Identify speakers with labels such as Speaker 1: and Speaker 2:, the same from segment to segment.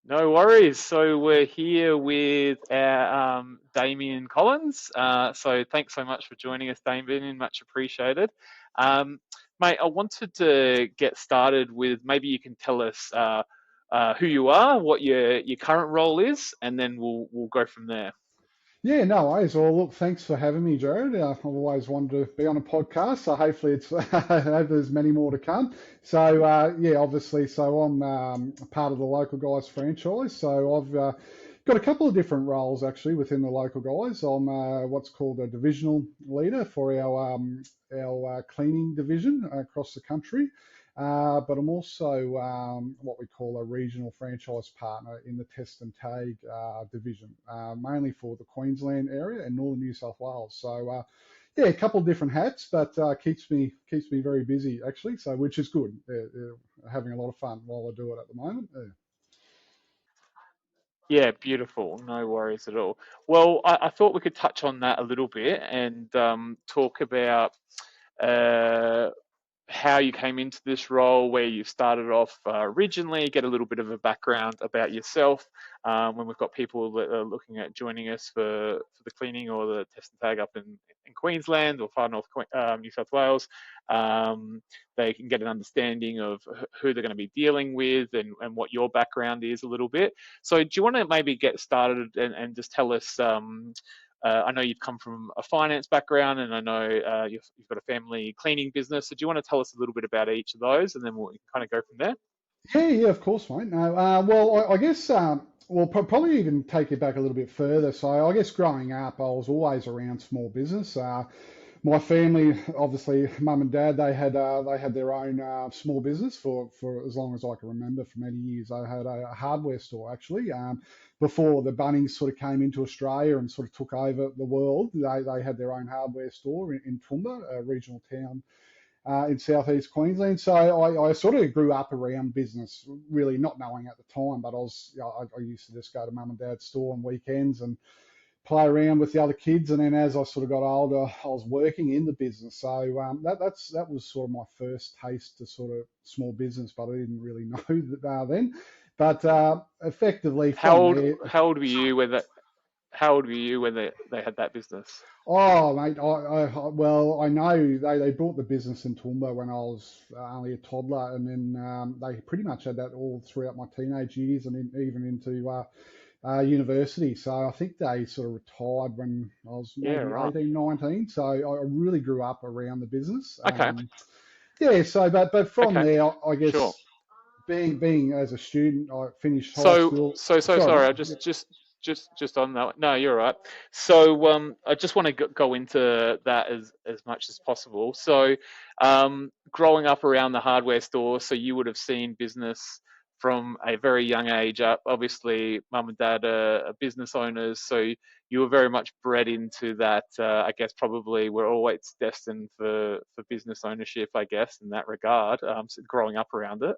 Speaker 1: No worries. So we're here with our Damien Collins. So thanks so much for joining us, Damien. Much appreciated. Um, Mate, I wanted to get started with maybe you can tell us who you are, what your current role is, and then we'll go from there.
Speaker 2: Yeah, no worries. Well, look, thanks for having me, Jared. I've always wanted to be on a podcast, so hopefully I hope there's many more to come. So, yeah, obviously, so I'm a part of the Local Guys franchise. So I've got a couple of different roles actually within the Local Guys. I'm what's called a divisional leader for our cleaning division across the country. But I'm also what we call a regional franchise partner in the Test and Tag division, mainly for the Queensland area and northern New South Wales. So yeah, a couple of different hats, but keeps me very busy actually. So which is good. Having a lot of fun while I do it at the moment.
Speaker 1: Yeah, beautiful. No worries at all. Well, I thought we could touch on that a little bit and talk about uh, how you came into this role, where you started off originally, get a little bit of a background about yourself. When we've got people that are looking at joining us for the cleaning or the test and tag up in Queensland or far north New South Wales, um, they can get an understanding of who they're going to be dealing with and what your background is a little bit. So, do you want to maybe get started and just tell us? I know you've come from a finance background, and I know you've got a family cleaning business. So, do you want to tell us a little bit about each of those, and then we'll kind of go from there?
Speaker 2: Yeah, yeah, of course, mate. No, well, I guess we'll probably even take it back a little bit further. So I guess growing up, I was always around small business. My family, obviously, mum and dad, they had their own small business for as long as I can remember. For many years, they had a hardware store actually. Before the Bunnings sort of came into Australia and sort of took over the world, they had their own hardware store in Toowoomba, a regional town in southeast Queensland. So I sort of grew up around business, really not knowing at the time, but I used to just go to mum and dad's store on weekends and play around with the other kids. And then as I sort of got older, I was working in the business. So that was sort of my first taste to sort of small business, but I didn't really know that then. But effectively
Speaker 1: How
Speaker 2: from
Speaker 1: old
Speaker 2: there,
Speaker 1: how old were you when that How old were you when they had that business?
Speaker 2: oh, mate, well, I know they brought the business in Toowoomba when I was only a toddler, and then they pretty much had that all throughout my teenage years and even into university. So I think they sort of retired when I was
Speaker 1: Yeah,
Speaker 2: maybe
Speaker 1: right.
Speaker 2: 18, 19. So I really grew up around the business.
Speaker 1: Okay,
Speaker 2: Yeah, so but from
Speaker 1: okay,
Speaker 2: there, I
Speaker 1: sure.
Speaker 2: guess being as a student, I finished high
Speaker 1: So,
Speaker 2: school.
Speaker 1: so
Speaker 2: Sorry,
Speaker 1: sorry.
Speaker 2: mate.
Speaker 1: I just on that. No, you're right. So, I just want to go into that as much as possible. So, growing up around the hardware store, so you would have seen business from a very young age up. Obviously, mum and dad are business owners, so you were very much bred into that. I guess probably we're always destined for business ownership. I guess in that regard, so growing up around it.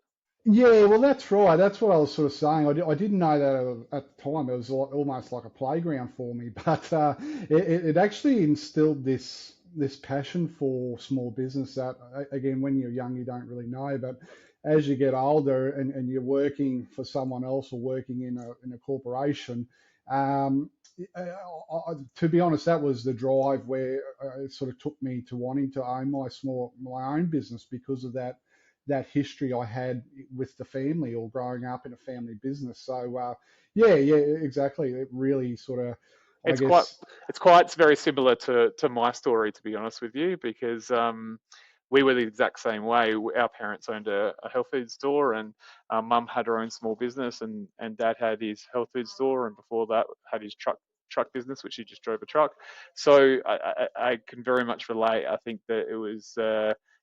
Speaker 2: Yeah, well, that's right. That's what I was sort of saying. I didn't know that at the time. It was almost like a playground for me, but it actually instilled this passion for small business that, again, when you're young, you don't really know. But as you get older and you're working for someone else or working in a corporation, um, to be honest, that was the drive where it sort of took me to wanting to own my own business because of that history I had with the family or growing up in a family business. So yeah, yeah, exactly. It really sort of, I
Speaker 1: It's quite
Speaker 2: guess,
Speaker 1: it's very similar to my story, to be honest with you, because we were the exact same way. Our parents owned a health food store, and mum had her own small business, and dad had his health food store, and before that had his truck business, which he just drove a truck. So I can very much relate. I think that it was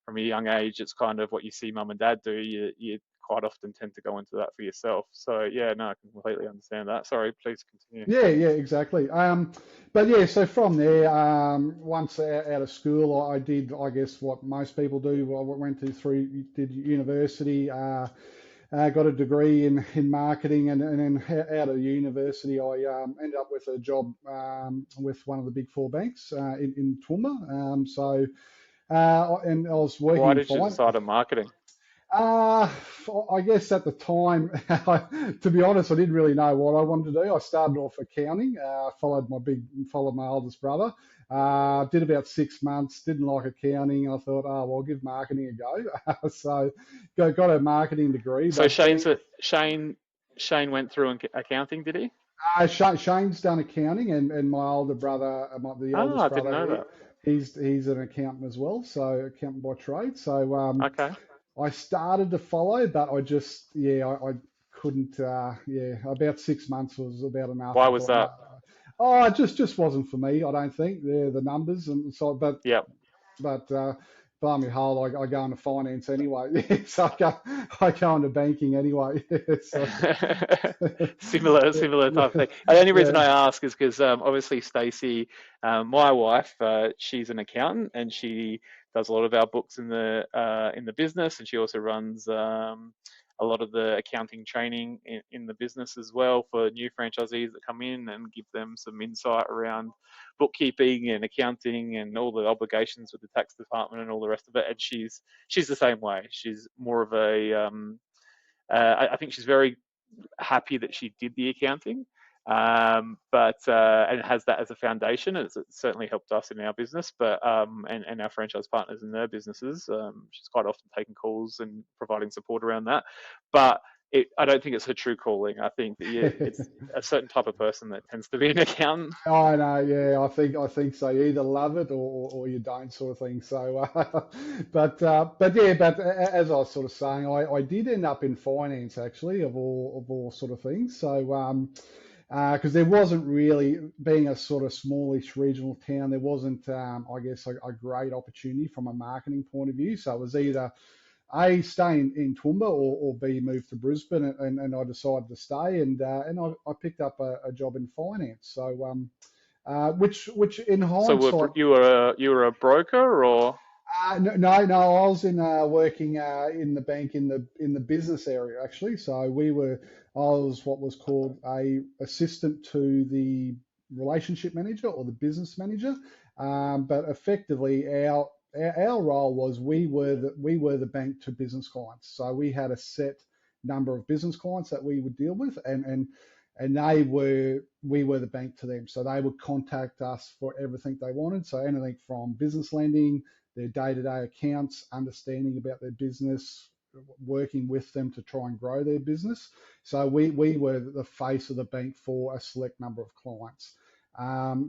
Speaker 1: from a young age. It's kind of what you see mum and dad do. You quite often tend to go into that for yourself. So yeah, no, I can completely understand that. Sorry, please continue.
Speaker 2: yeah, yeah, exactly. But yeah, so from there, once out of school, I did, I guess, what most people do. I went did university, got a degree in marketing, and then out of university, I ended up with a job with one of the big four banks in Toowoomba. And I was working
Speaker 1: Why
Speaker 2: in
Speaker 1: did you
Speaker 2: finance.
Speaker 1: decide on marketing?
Speaker 2: Uh, I guess at the time, to be honest, I didn't really know what I wanted to do. I started off accounting, followed my oldest brother. Did about 6 months, didn't like accounting. I thought, oh, well, I'll give marketing a go. So got a marketing degree,
Speaker 1: So
Speaker 2: but
Speaker 1: Shane went through accounting, did he?
Speaker 2: Shane's done accounting, and my older brother, the
Speaker 1: Ah,
Speaker 2: oldest
Speaker 1: I didn't
Speaker 2: brother,
Speaker 1: know that.
Speaker 2: he's an accountant as well, so accountant by trade. So
Speaker 1: Okay.
Speaker 2: I started to follow, but I just, yeah, I couldn't, yeah, about 6 months was about enough.
Speaker 1: Why
Speaker 2: I
Speaker 1: was
Speaker 2: thought, no,
Speaker 1: that?
Speaker 2: oh, it just wasn't for me. I don't think the numbers and so,
Speaker 1: Yep.
Speaker 2: but blimey whole, I go into finance anyway. So I go into banking anyway. So
Speaker 1: Similar type of thing. And the only reason
Speaker 2: yeah.
Speaker 1: I ask is because obviously Stacey, my wife, she's an accountant and she does a lot of our books in the business, and she also runs a lot of the accounting training in the business as well for new franchisees that come in and give them some insight around bookkeeping and accounting and all the obligations with the tax department and all the rest of it. And she's the same way. She's more of a I think she's very happy that she did the accounting, but and it has that as a foundation. It's certainly helped us in our business, but and our franchise partners in their businesses. She's quite often taking calls and providing support around that, but. I don't think it's her true calling. I think that it's a certain type of person that tends to be an accountant.
Speaker 2: I know, yeah. I think so. You either love it or you don't, sort of thing. So, but yeah. But as I was sort of saying, I did end up in finance actually, of all sort of things. So, because there wasn't really, being a sort of smallish regional town, there wasn't, I guess, a great opportunity from a marketing point of view. So it was either A, stay in Toowoomba, or B, move to Brisbane, and I decided to stay, and I picked up a job in finance. So which in
Speaker 1: So
Speaker 2: hindsight,
Speaker 1: you were a broker or
Speaker 2: no, I was in working in the bank in the business area actually. So I was what was called a assistant to the relationship manager or the business manager. But effectively, our role was we were the bank to business clients. So we had a set number of business clients that we would deal with, and we were the bank to them. So they would contact us for everything they wanted. So anything from business lending, their day-to-day accounts, understanding about their business, working with them to try and grow their business. So we were the face of the bank for a select number of clients.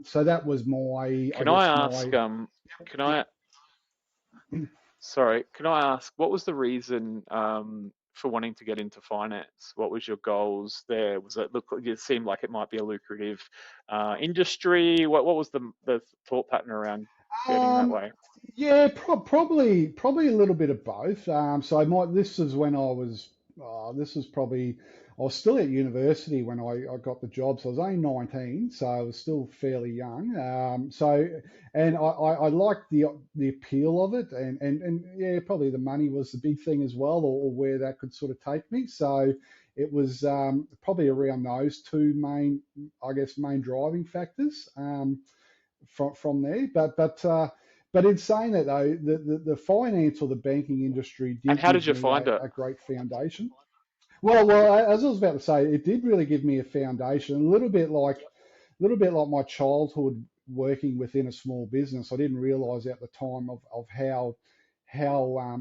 Speaker 2: So that was I
Speaker 1: can I
Speaker 2: guess
Speaker 1: ask can I sorry, can I ask what was the reason for wanting to get into finance? What was your goals there? Was it look? It seemed like it might be a lucrative industry. What was the thought pattern around getting that
Speaker 2: um,
Speaker 1: way?
Speaker 2: yeah, probably a little bit of both. So this is when this was probably, I was still at university when I got the job, so I was only 19, so I was still fairly young. And I liked the appeal of it, and yeah, probably the money was the big thing as well, or where that could sort of take me. So it was probably around those two main, I guess, main driving factors. From there. But in saying that though, the finance or the banking industry
Speaker 1: And
Speaker 2: did
Speaker 1: how did
Speaker 2: give
Speaker 1: you
Speaker 2: me
Speaker 1: find it?
Speaker 2: a great foundation. Well, as I was about to say, it did really give me a foundation, a little bit like my childhood working within a small business. I didn't realise at the time of how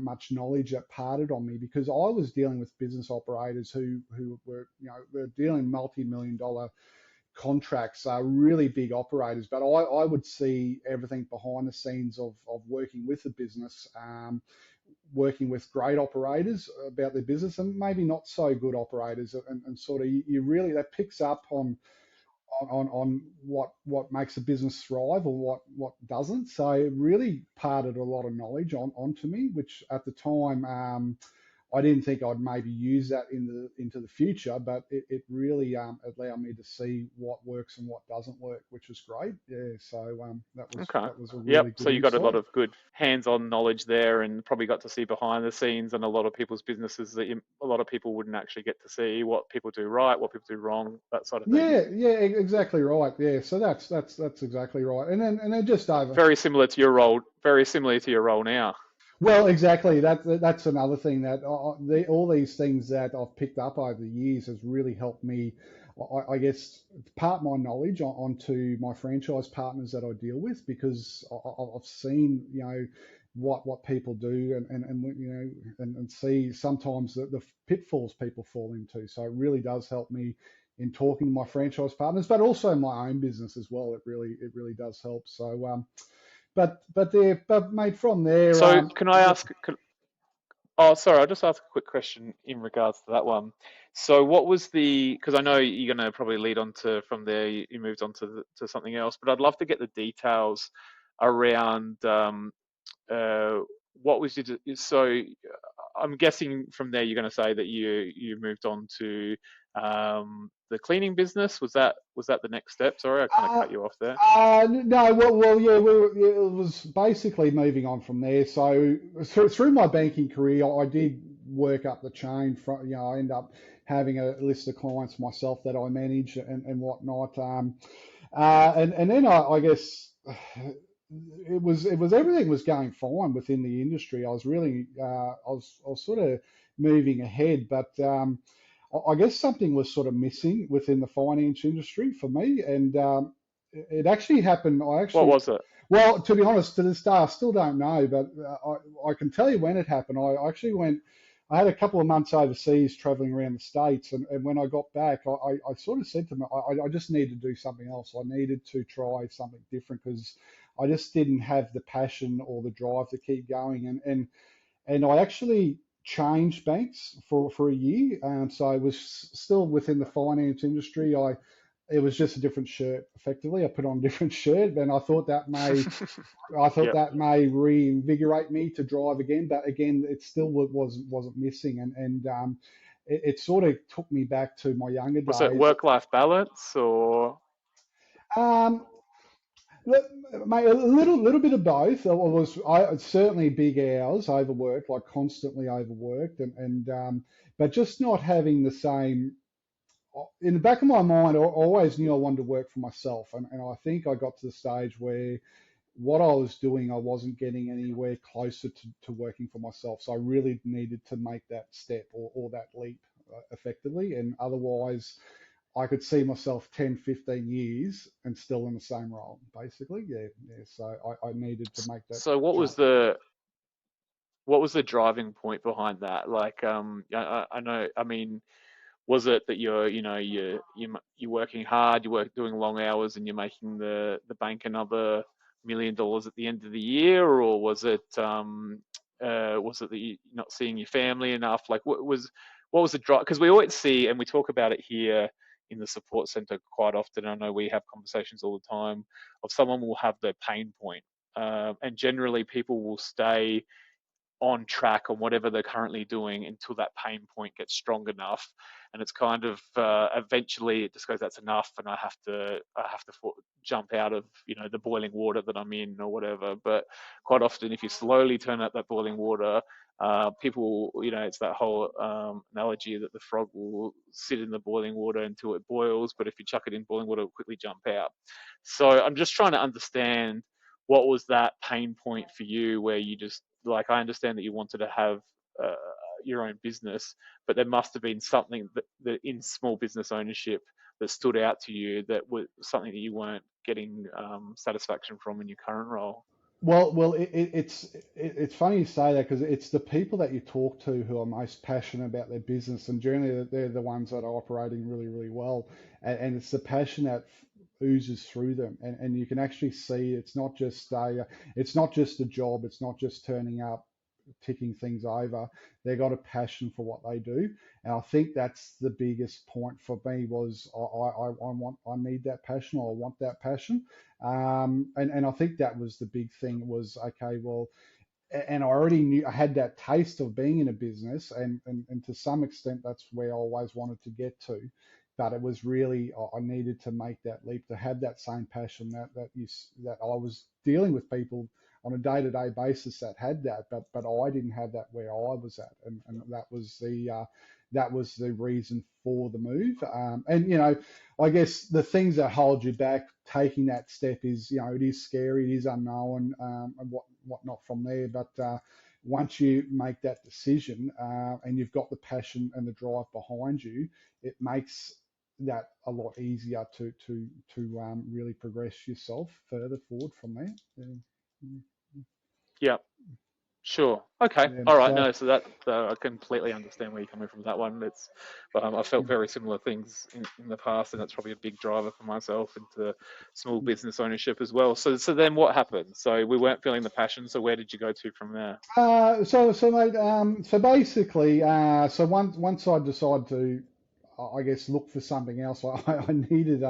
Speaker 2: much knowledge that parted on me, because I was dealing with business operators who were dealing multi-million dollar contracts, are really big operators. But I would see everything behind the scenes of working with the business, working with great operators about their business, and maybe not so good operators, and sort of you really, that picks up on what makes a business thrive or what doesn't. So it really parted a lot of knowledge onto me, which at the time, I didn't think I'd maybe use that into the future, but it really allowed me to see what works and what doesn't work, which was great. Yeah, so that was
Speaker 1: Okay.
Speaker 2: that was a
Speaker 1: Yep.
Speaker 2: really good
Speaker 1: So you got a lot
Speaker 2: insight.
Speaker 1: of good hands-on knowledge there, and probably got to see behind the scenes and a lot of people's businesses that a lot of people wouldn't actually get to see what people do right, what people do wrong, that sort of thing.
Speaker 2: Yeah, exactly right. Yeah, so that's exactly right. And then just over.
Speaker 1: Very similar to your role. Very similar to your role now.
Speaker 2: Well, exactly. That's another thing that all these things that I've picked up over the years has really helped me, I guess, part my knowledge onto my franchise partners that I deal with because I've seen, what people do and and see sometimes the pitfalls people fall into. So it really does help me in talking to my franchise partners, but also my own business as well. It really does help. So but mate, from there,
Speaker 1: So can I
Speaker 2: yeah.
Speaker 1: ask? Oh, sorry, I'll just ask a quick question in regards to that one. So, what was the? Because I know you're going to probably lead on to from there. You moved on to something else, but I'd love to get the details around uh, what was your. So, I'm guessing from there you're going to say that you moved on to the cleaning business. Was that the next step? Sorry, I kind of
Speaker 2: Uh,
Speaker 1: cut you off there.
Speaker 2: no, well, yeah, it was basically moving on from there. So through my banking career, I did work up the chain. From I end up having a list of clients myself that I manage and whatnot. And then I guess it was everything was going fine within the industry. I was really I was sort of moving ahead, but I guess something was sort of missing within the finance industry for me, and it actually happened.
Speaker 1: What was it?
Speaker 2: Well, to be honest, to this day, I still don't know, but I can tell you when it happened. I actually went. I had a couple of months overseas traveling around the States, and when I got back, I sort of said to me, I just need to do something else. I needed to try something different because I just didn't have the passion or the drive to keep going. And I actually changed banks for a year. So I was still within the finance industry. It was just a different shirt. Effectively, I put on a different shirt, and I thought
Speaker 1: Yep.
Speaker 2: that may reinvigorate me to drive again. But again, it still wasn't missing, and it sort of took me back to my younger
Speaker 1: Was it
Speaker 2: days.
Speaker 1: work-life balance or?
Speaker 2: Um, Mate, a little bit of both. I certainly big hours, overworked, like constantly overworked, and but just not having the same. In the back of my mind, I always knew I wanted to work for myself, and I think I got to the stage where what I was doing, I wasn't getting anywhere closer to working for myself. So I really needed to make that step or that leap effectively, and otherwise. I could see myself 10, 15 years and still in the same role, basically. Yeah, yeah. So I needed to make that
Speaker 1: So
Speaker 2: jump.
Speaker 1: what was the driving point behind that? Like, I know, I mean, was it that you're working hard, doing long hours, and you're making the bank another $1 million at the end of the year, or was it that you're not seeing your family enough? Like, what was the drive? Because we always see, and we talk about it here in the support center quite often. I know we have conversations all the time of someone will have their pain point, and generally people will stay on track on whatever they're currently doing until that pain point gets strong enough, and it's kind of eventually it just goes, that's enough, and I have to jump out of the boiling water that I'm in or whatever. But quite often, if you slowly turn up that boiling water, people, it's that whole analogy that the frog will sit in the boiling water until it boils, but if you chuck it in boiling water, it'll quickly jump out. So I'm just trying to understand what was that pain point for you where you just, like, I understand that you wanted to have uh, your own business, but there must have been something that in small business ownership that stood out to you, that was something that you weren't getting satisfaction from in your current role.
Speaker 2: Well, it's funny you say that because it's the people that you talk to who are most passionate about their business, and generally they're the ones that are operating really, really well, and it's the passion that oozes through them, and you can actually see it's not just a job, it's not just turning up, ticking things over. They got a passion for what they do, and I think that's the biggest point for me was I need that passion, or I want that passion. And I think that was the big thing was, okay, well, and I already knew I had that taste of being in a business, and to some extent that's where I always wanted to get to. But it was really I needed to make that leap to have that same passion that I was dealing with people on a day-to-day basis that had that, but I didn't have that where I was at, and that was the reason for the move. And I guess the things that hold you back taking that step is, it is scary, it is unknown, and whatnot from there. But once you make that decision and you've got the passion and the drive behind you, it makes that a lot easier to really progress yourself further forward from there. Yeah.
Speaker 1: Yeah. Sure. Okay.
Speaker 2: Yeah.
Speaker 1: All right.
Speaker 2: So
Speaker 1: No, so that I completely understand where you're coming from that one. It's I felt very similar things in the past, and that's probably a big driver for myself into small business ownership as well. So then what happened? So we weren't feeling the passion. So where did you go to from there?
Speaker 2: so mate, so basically, so once I decided to, I guess, look for something else, I needed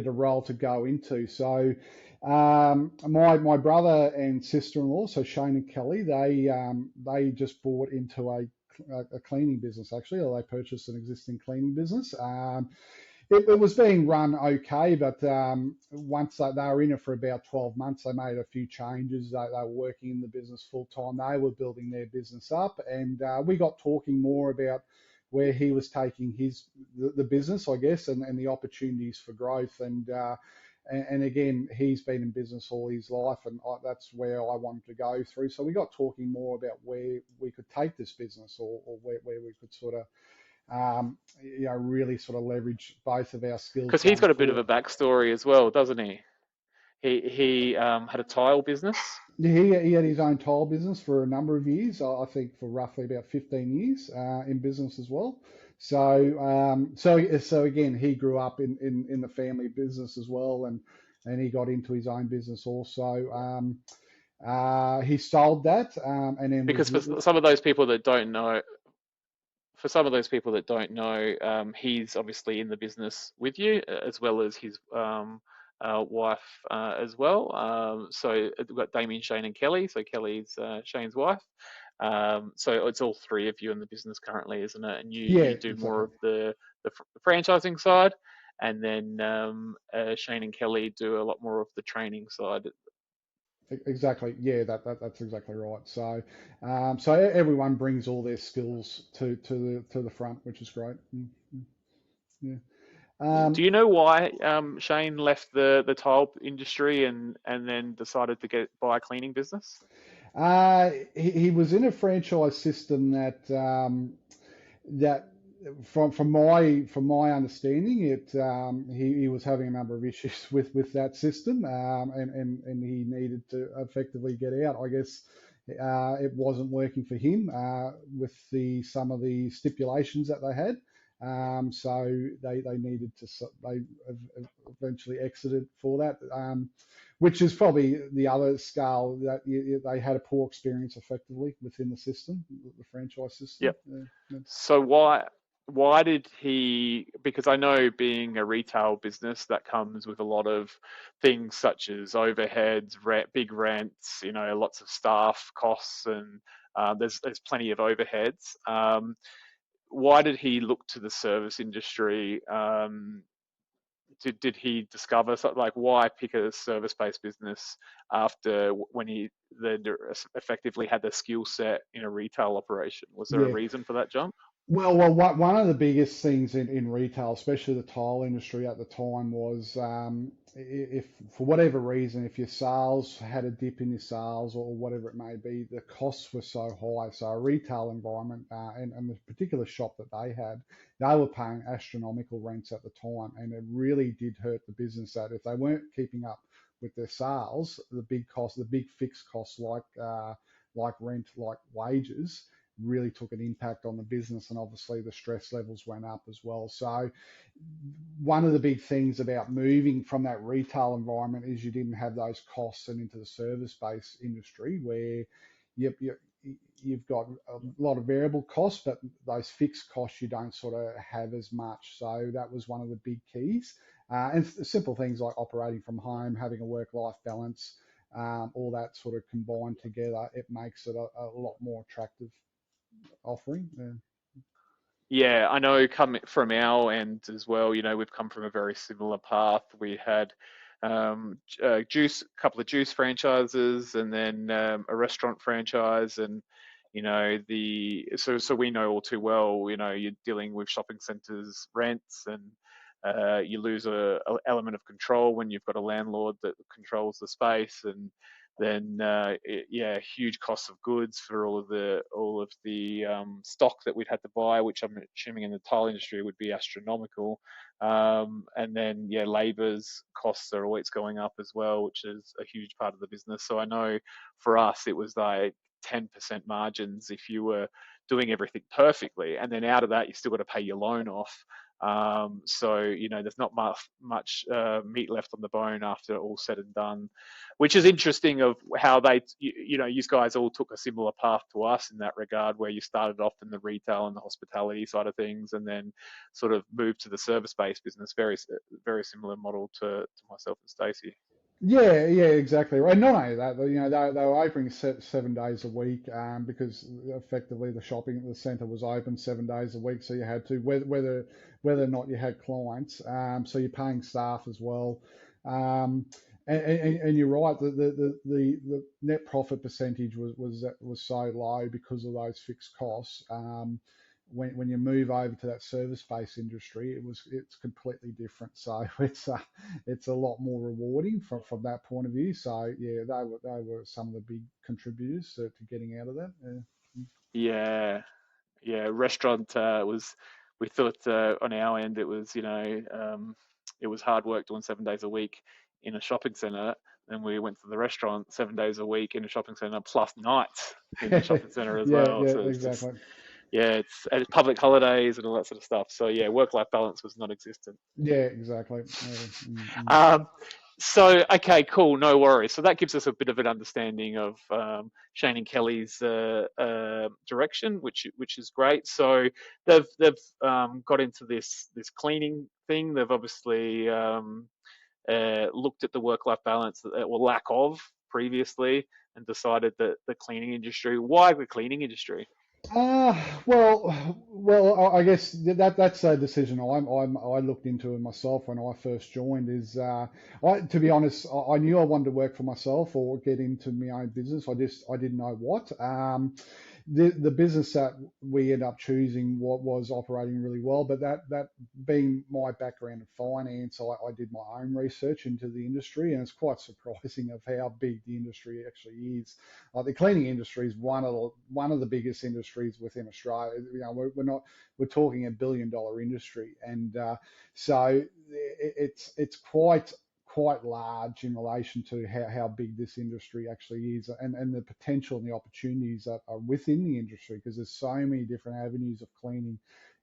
Speaker 2: a role to go into. So, my brother and sister-in-law, so Shane and Kelly, they just bought into a cleaning business actually, or they purchased an existing cleaning business. It was being run okay, but once they were in it for about 12 months, they made a few changes. They were working in the business full time. They were building their business up, and we got talking more about where he was taking the business, I guess, and the opportunities for growth. And again, he's been in business all his life, and that's where I wanted to go through. So we got talking more about where we could take this business, or where we could sort of really sort of leverage both of our skills
Speaker 1: Because he's
Speaker 2: going
Speaker 1: got a bit of
Speaker 2: forward.
Speaker 1: a backstory as well, doesn't he? He had a tile business.
Speaker 2: He had his own tile business for a number of years. I think for roughly about 15 years in business as well. So again, he grew up in the family business as well, and he got into his own business also. He sold that and then
Speaker 1: Because
Speaker 2: was
Speaker 1: for some of those people that don't know, he's obviously in the business with you, as well as his wife as well. So we've got Damien, Shane, and Kelly. So Kelly's Shane's wife. So it's all three of you in the business currently, isn't it? And
Speaker 2: yeah,
Speaker 1: you do more
Speaker 2: exactly.
Speaker 1: of the franchising side, and then Shane and Kelly do a lot more of the training side.
Speaker 2: Exactly. Yeah, that's exactly right. So everyone brings all their skills to the front, which is great. Yeah.
Speaker 1: Do
Speaker 2: Um,
Speaker 1: you know why Shane left the tile industry and then decided to buy a cleaning business?
Speaker 2: he was in a franchise system that from my understanding, he was having a number of issues with that system, and he needed to effectively get out. I guess it wasn't working for him with some of the stipulations that they had. So they needed to they eventually exited for that. Which is probably the other scale that they had a poor experience effectively within the system, the franchise system.
Speaker 1: Yep. So why did he? Because I know being a retail business that comes with a lot of things such as overheads, big rents, lots of staff costs, and there's plenty of overheads. Why did he look to the service industry? Did he discover something like why pick a service-based business after when he then effectively had the skill set in a retail operation? Was there a
Speaker 2: Yeah.
Speaker 1: reason for that jump?
Speaker 2: Well, one of the biggest things in retail, especially the tile industry at the time, was if for whatever reason, if your sales had a dip in your sales or whatever it may be, the costs were so high. So a retail environment and the particular shop that they were paying astronomical rents at the time, and it really did hurt the business. That if they weren't keeping up with their sales, the big fixed costs like rent, like wages really took an impact on the business, and obviously the stress levels went up as well. So one of the big things about moving from that retail environment is you didn't have those costs and into the service-based industry where you, you've got a lot of variable costs, but those fixed costs you don't sort of have as much. So that was one of the big keys. And simple things like operating from home, having a work-life balance, all that sort of combined together, it makes it a lot more attractive offering. Yeah.
Speaker 1: Yeah, I know coming from our end as well, we've come from a very similar path. We had a couple of juice franchises, and then a restaurant franchise, and so we know all too well. You're dealing with shopping centres, rents, and you lose a element of control when you've got a landlord that controls the space, and then yeah, huge costs of goods for all of the stock that we'd had to buy, which I'm assuming in the tile industry would be astronomical. And then yeah, labour's costs are always going up as well, which is a huge part of the business. So I know for us it was like 10% margins if you were doing everything perfectly, and then out of that you still got to pay your loan off. So there's not much meat left on the bone after all said and done, which is interesting of how you guys all took a similar path to us in that regard, where you started off in the retail and the hospitality side of things, and then sort of moved to the service-based business. Very similar model to myself and Stacey.
Speaker 2: Yeah, yeah, exactly. And not only that, but, they were opening 7 days a week because effectively the shopping centre was open 7 days a week, so you had to whether or not you had clients. So you're paying staff as well. Um, and you're right, the net profit percentage was so low because of those fixed costs. When you move over to that service-based industry, it's completely different. So it's a lot more rewarding from that point of view. So yeah, they were some of the big contributors to getting out of that. Yeah.
Speaker 1: Yeah, yeah. Restaurant was we thought on our end it was it was hard work doing 7 days a week in a shopping centre. Then we went to the restaurant 7 days a week in a shopping centre plus nights in the shopping centre as
Speaker 2: Yeah,
Speaker 1: well.
Speaker 2: yeah,
Speaker 1: So it's just
Speaker 2: exactly.
Speaker 1: yeah, it's public holidays and all that sort of stuff. So yeah, work-life balance was non-existent.
Speaker 2: Yeah, exactly. Yeah.
Speaker 1: Um, so okay, cool, no worries. So that gives us a bit of an understanding of Shane and Kelly's direction, which is great. So they've got into this cleaning thing. They've obviously looked at the work-life balance or lack of previously, and decided that the cleaning industry. Why the cleaning industry?
Speaker 2: Well, I guess that's a decision I looked into it myself when I first joined. To be honest, I knew I wanted to work for myself or get into my own business. I didn't know what. The business that we ended up choosing was operating really well, but that being my background in finance, I did my own research into the industry, and it's quite surprising of how big the industry actually is. The cleaning industry is one of the biggest industries within Australia. We're talking $1 billion industry, and so it's quite large in relation to how big this industry actually is, and the potential and the opportunities that are within the industry, because there's so many different avenues of cleaning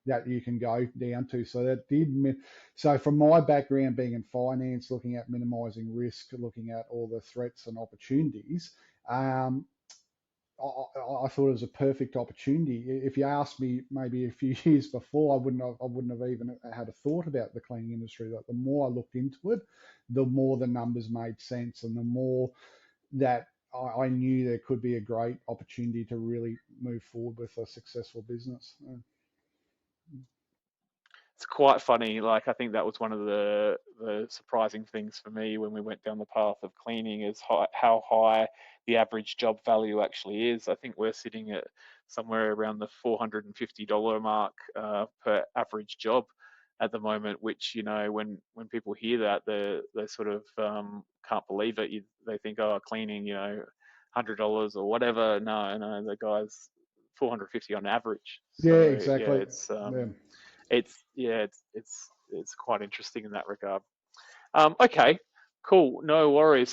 Speaker 2: that you can go down to. So from my background being in finance, looking at minimizing risk, looking at all the threats and opportunities, um, I thought it was a perfect opportunity. If you asked me maybe a few years before, I wouldn't have even had a thought about the cleaning industry. Like, the more I looked into it, the more the numbers made sense, and the more that I knew there could be a great opportunity to really move forward with a successful business.
Speaker 1: It's quite funny. Like I think that was one of the surprising things for me when we went down the path of cleaning is how high the average job value actually is. I think we're sitting at somewhere around the $450 mark per average job at the moment. Which when people hear that, they sort of can't believe it. They think, oh, cleaning, $100 or whatever. No, no, the guy's 450 on average.
Speaker 2: Yeah,
Speaker 1: So yeah,
Speaker 2: exactly.
Speaker 1: it's
Speaker 2: Yeah.
Speaker 1: it's quite interesting in that regard. Okay, cool, no worries.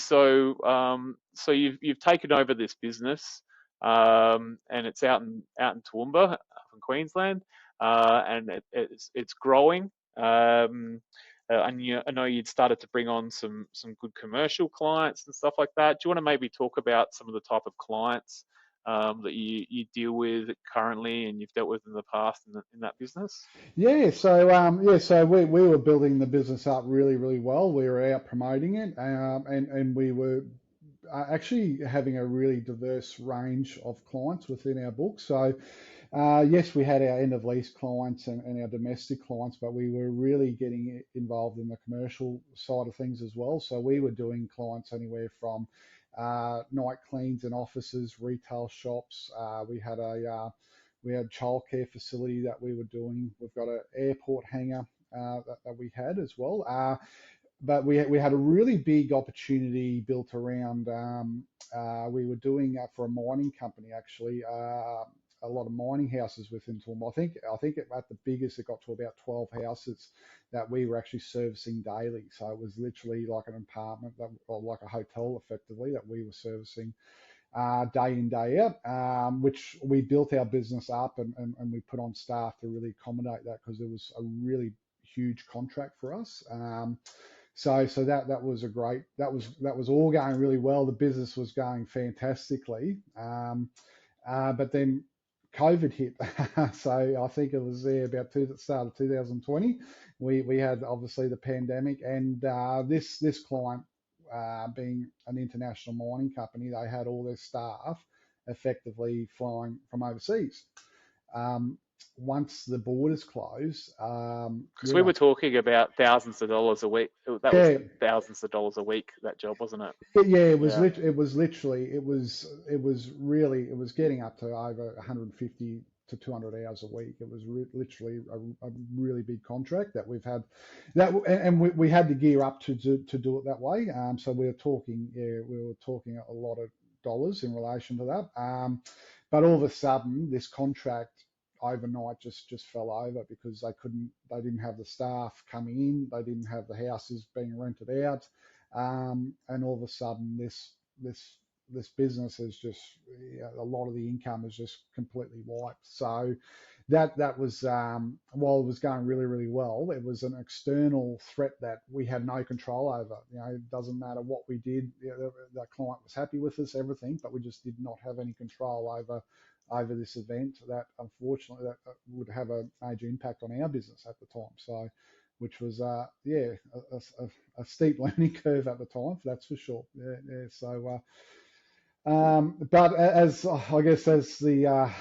Speaker 1: So you've taken over this business, and it's out in Toowoomba, up in Queensland, and it's growing. I know you'd started to bring on some good commercial clients and stuff like that. Do you want to maybe talk about some of the type of clients that you deal with currently and you've dealt with in the past in that business?
Speaker 2: So we were building the business up really, really well. We were out promoting it, and we were actually having a really diverse range of clients within our book. So yes, we had our end of lease clients and our domestic clients, but we were really getting involved in the commercial side of things as well. So we were doing clients anywhere from night cleans and offices, retail shops. We had childcare facility that we were doing. We've got an airport hangar that we had as well. but we had a really big opportunity built around. We were doing for a mining company actually. A lot of mining houses within Toowoomba. I think at the biggest it got to about 12 houses that we were actually servicing daily. So it was literally like an apartment that, or like a hotel effectively that we were servicing day in, day out, which we built our business up and we put on staff to really accommodate that because it was a really huge contract for us. So that was a great that was all going really well. The business was going fantastically, but then COVID hit. So I think it was there about the start of 2020. We had obviously the pandemic, and this client, being an international mining company, they had all their staff effectively flying from overseas. Um, Once the borders closed,
Speaker 1: Because we were talking about thousands of dollars a week. That was
Speaker 2: yeah,
Speaker 1: thousands of dollars a week, that job, wasn't it?
Speaker 2: yeah,
Speaker 1: Yeah.
Speaker 2: it was literally it was getting up to over 150 to 200 hours a week. It was literally a really big contract that we've had that, and we had to gear up to do it that way. So we were talking a lot of dollars in relation to that. But all of a sudden, this contract overnight just fell over because they didn't have the staff coming in, they didn't have the houses being rented out, and all of a sudden this business is just, a lot of the income is just completely wiped. So that was, while it was going really really well, it was an external threat that we had no control over. It doesn't matter what we did. The client was happy with us, everything, but we just did not have any control over this event that unfortunately that would have a major impact on our business at the time. So, which was a steep learning curve at the time, that's for sure. Yeah. So, but as I guess as the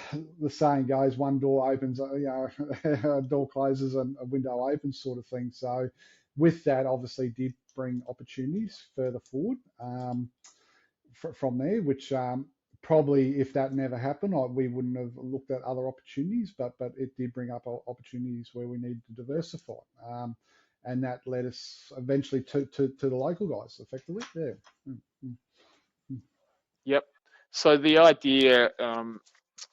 Speaker 2: saying goes, one door opens, a door closes and a window opens, sort of thing. So, with that, obviously, did bring opportunities further forward. From there, which, probably if that never happened, we wouldn't have looked at other opportunities. But it did bring up opportunities where we needed to diversify, and that led us eventually to the local guys, effectively. Yeah. Mm, mm, mm.
Speaker 1: Yep. So the idea,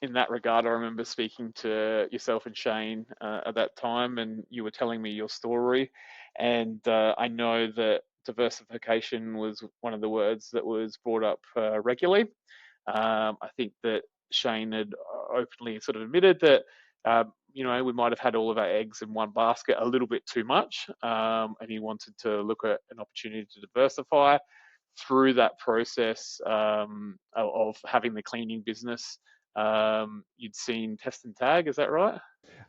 Speaker 1: in that regard, I remember speaking to yourself and Shane at that time, and you were telling me your story. And I know that diversification was one of the words that was brought up regularly. I think that Shane had openly sort of admitted that, we might have had all of our eggs in one basket a little bit too much, and he wanted to look at an opportunity to diversify through that process of having the cleaning business. You'd seen Test and Tag, is that right?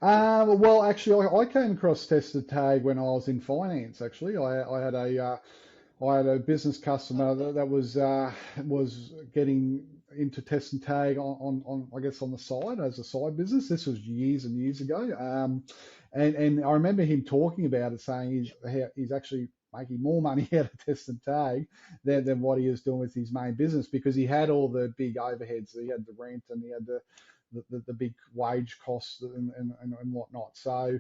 Speaker 2: Well, actually, I came across Tested Tag when I was in finance. Actually, I had a business customer that was getting into Test and Tag on I guess on the side as a side business. This was years and years ago, and I remember him talking about it, saying he's actually making more money out of Test and Tag than what he was doing with his main business, because he had all the big overheads. He had the rent and he had the big wage costs and whatnot. So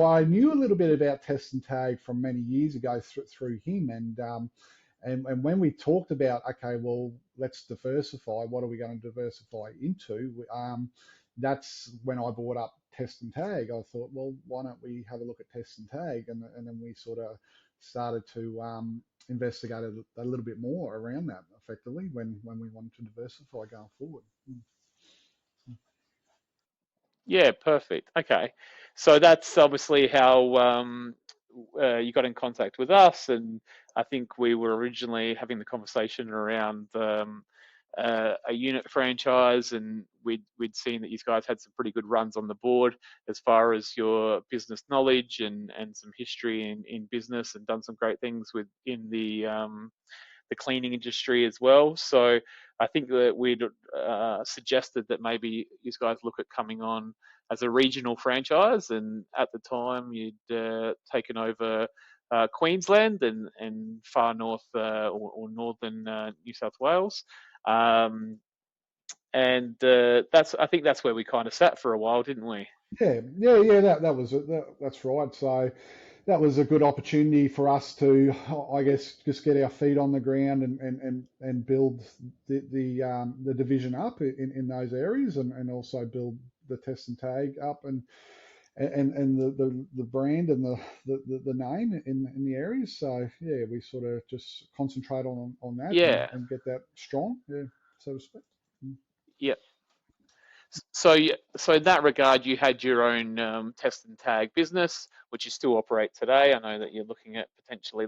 Speaker 2: I knew a little bit about Test and Tag from many years ago through him, and when we talked about, okay, well, let's diversify. What are we going to diversify into? That's when I brought up Test and Tag. I thought, well, why don't we have a look at Test and Tag? And then we sort of started to investigate a little bit more around that effectively when we wanted to diversify going forward.
Speaker 1: Yeah, perfect. Okay. So that's obviously how you got in contact with us. And I think we were originally having the conversation around a unit franchise, and we'd seen that you guys had some pretty good runs on the board as far as your business knowledge and some history in business, and done some great things within the cleaning industry as well. So I think that we'd suggested that maybe you guys look at coming on as a regional franchise. And at the time, you'd taken over Queensland and far north, or northern New South Wales. Um, and I think that's where we kind of sat for a while, didn't we?
Speaker 2: Yeah. That was it. That's right. So, that was a good opportunity for us to, I guess, just get our feet on the ground and build the division up in those areas, and also build the test and tag up, and the brand and the name in the areas. So yeah, we sort of just concentrate on that,
Speaker 1: Yeah,
Speaker 2: and get that strong, yeah, so to speak. Mm.
Speaker 1: yeah. So, so in that regard, you had your own test and tag business, which you still operate today. I know that you're looking at potentially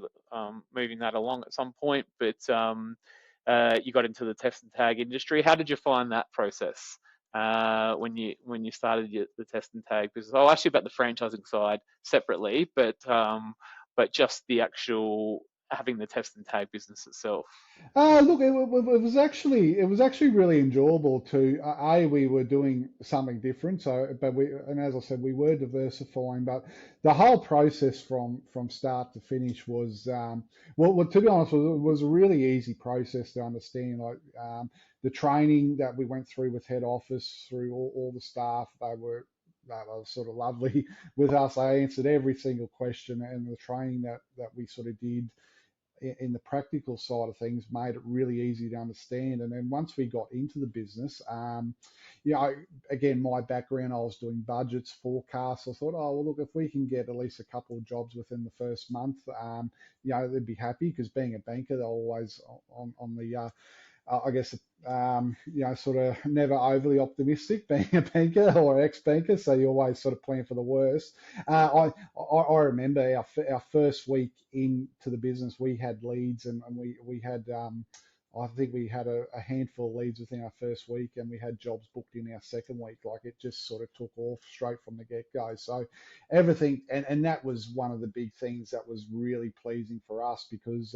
Speaker 1: moving that along at some point, but you got into the test and tag industry. How did you find that process when you started the test and tag business? I'll ask you about the franchising side separately, but just the actual having the test and tag business itself.
Speaker 2: Look, it was actually really enjoyable to. We were doing something different, so but and as I said, we were diversifying, but the whole process from start to finish was, well, to be honest, was a really easy process to understand. Like, the training that we went through with head office, through all the staff, they were sort of lovely with us. They answered every single question, and the training that we sort of did in the practical side of things made it really easy to understand. And then once we got into the business, you know, again, my background, I was doing budgets, forecasts. I thought, oh, well, look, if we can get at least a couple of jobs within the first month, they'd be happy, because being a banker, they're always on the I guess, sort of never overly optimistic being a banker or ex-banker, so you always sort of plan for the worst. I remember our first week into the business, we had leads, and we had, I think we had a handful of leads within our first week, and we had jobs booked in our second week. Like, it just sort of took off straight from the get-go. So everything, and that was one of the big things that was really pleasing for us, because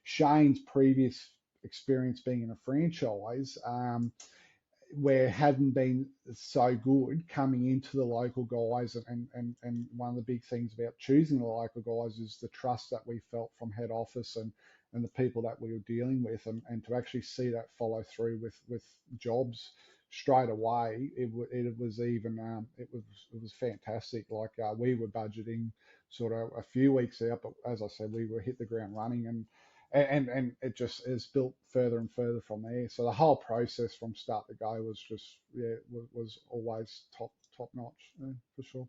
Speaker 2: Shane's previous experience being in a franchise, where it hadn't been so good coming into the local guys, and one of the big things about choosing the local guys is the trust that we felt from head office, and the people that we were dealing with, and to actually see that follow through with jobs straight away, it was even, it was fantastic. Like, we were budgeting sort of a few weeks out, but as I said, we were hit the ground running, and it just is built further and further from there. So the whole process from start to go was just, yeah, was always top notch, yeah, for sure.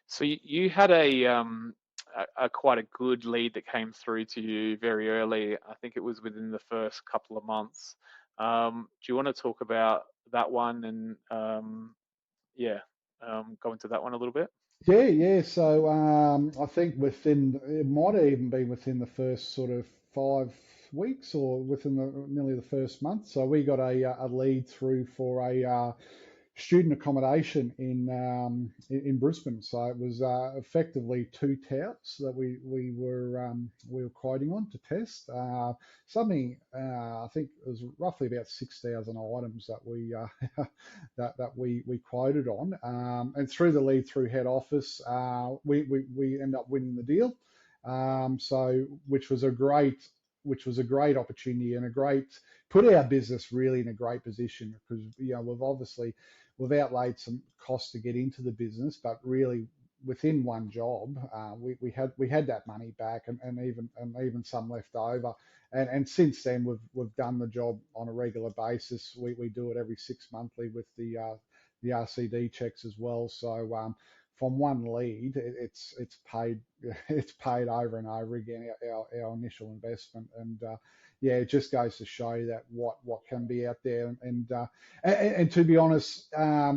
Speaker 1: So you had a quite a good lead that came through to you very early. I think it was within the first couple of months. Do you want to talk about that one and yeah, go into that one a little bit?
Speaker 2: Yeah. So, I think within, it might have even been within the first sort of 5 weeks, or within nearly the first month. So we got a lead through for a student accommodation in Brisbane. So it was effectively two touts that we were quoting on to test. Something, I think it was roughly about 6,000 items that we quoted on, and through the lead through head office, we end up winning the deal. So which was a great opportunity, and a great, put our business really in a great position, because we've outlaid some costs to get into the business, but really within one job, we had that money back, and even some left over. And since then, we've done the job on a regular basis. We do it every 6 monthly with the RCD checks as well. So, from one lead, it's paid it's paid over and over again, our initial investment. And yeah, it just goes to show that what can be out there. And to be honest, I